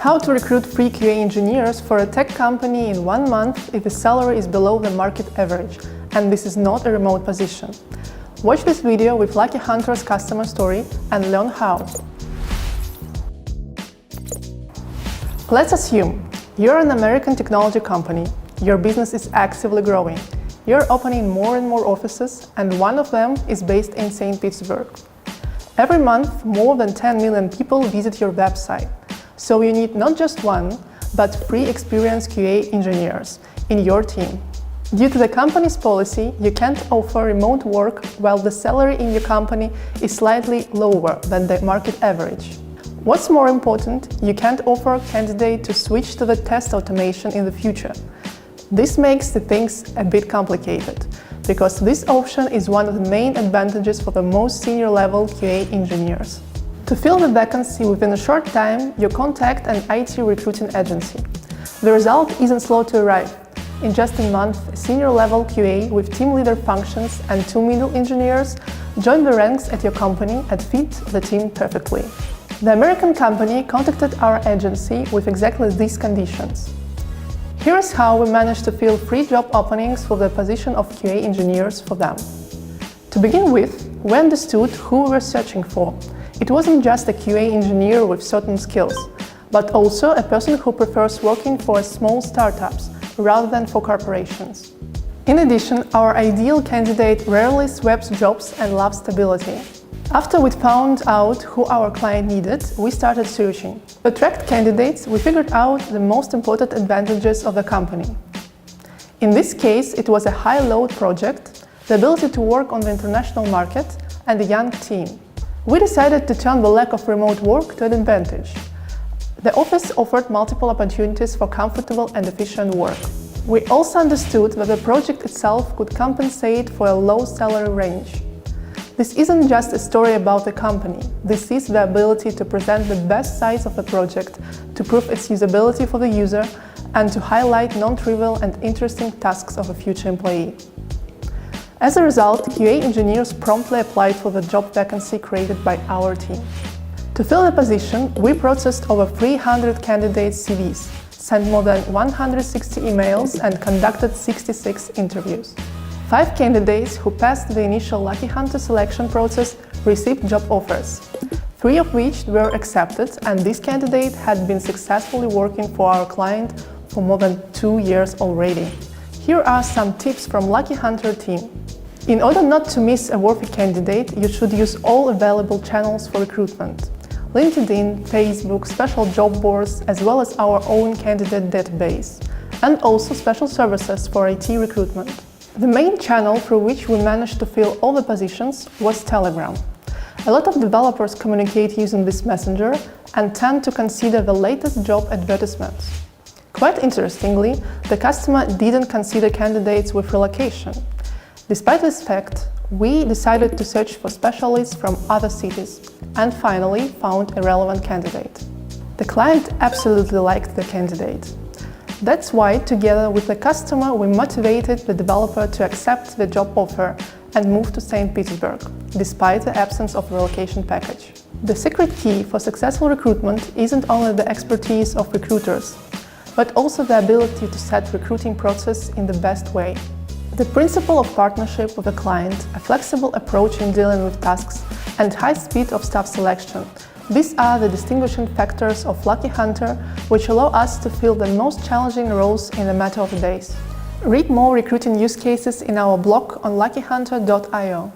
How to recruit free QA engineers for a tech company in 1 month if the salary is below the market average, and this is not a remote position. Watch this video with Lucky Hunter's customer story and learn how. Let's assume you're an American technology company. Your business is actively growing. You're opening more and more offices, and one of them is based in St. Petersburg. Every month, more than 10 million people visit your website. So you need not just one, but 3 experienced QA engineers in your team. Due to the company's policy, you can't offer remote work while the salary in your company is slightly lower than the market average. What's more important, you can't offer a candidate to switch to the test automation in the future. This makes the things a bit complicated, because this option is one of the main advantages for the most senior level QA engineers. To fill the vacancy within a short time, you contact an IT recruiting agency. The result isn't slow to arrive. In just a month, a senior level QA with team leader functions and 2 middle engineers join the ranks at your company and fit the team perfectly. The American company contacted our agency with exactly these conditions. Here's how we managed to fill 3 job openings for the position of QA engineers for them. To begin with, we understood who we were searching for. It wasn't just a QA engineer with certain skills, but also a person who prefers working for small startups rather than for corporations. In addition, our ideal candidate rarely swaps jobs and loves stability. After we found out who our client needed, we started searching. To attract candidates, we figured out the most important advantages of the company. In this case, it was a high-load project, the ability to work on the international market, and a young team. We decided to turn the lack of remote work to an advantage. The office offered multiple opportunities for comfortable and efficient work. We also understood that the project itself could compensate for a low salary range. This isn't just a story about the company. This is the ability to present the best sides of the project, to prove its usability for the user, and to highlight non-trivial and interesting tasks of a future employee. As a result, QA engineers promptly applied for the job vacancy created by our team. To fill the position, we processed over 300 candidates' CVs, sent more than 160 emails, and conducted 66 interviews. 5 candidates who passed the initial Lucky Hunter selection process received job offers, 3 of which were accepted, and this candidate had been successfully working for our client for more than 2 years already. Here are some tips from Lucky Hunter team. In order not to miss a worthy candidate, you should use all available channels for recruitment: LinkedIn, Facebook, special job boards, as well as our own candidate database, and also special services for IT recruitment. The main channel through which we managed to fill all the positions was Telegram. A lot of developers communicate using this messenger and tend to consider the latest job advertisements. Quite interestingly, the customer didn't consider candidates with relocation. Despite this fact, we decided to search for specialists from other cities and finally found a relevant candidate. The client absolutely liked the candidate. That's why, together with the customer, we motivated the developer to accept the job offer and move to St. Petersburg, despite the absence of a relocation package. The secret key for successful recruitment isn't only the expertise of recruiters, but also the ability to set recruiting process in the best way. The principle of partnership with the client, a flexible approach in dealing with tasks, and high speed of staff selection. These are the distinguishing factors of Lucky Hunter, which allow us to fill the most challenging roles in a matter of days. Read more recruiting use cases in our blog on luckyhunter.io.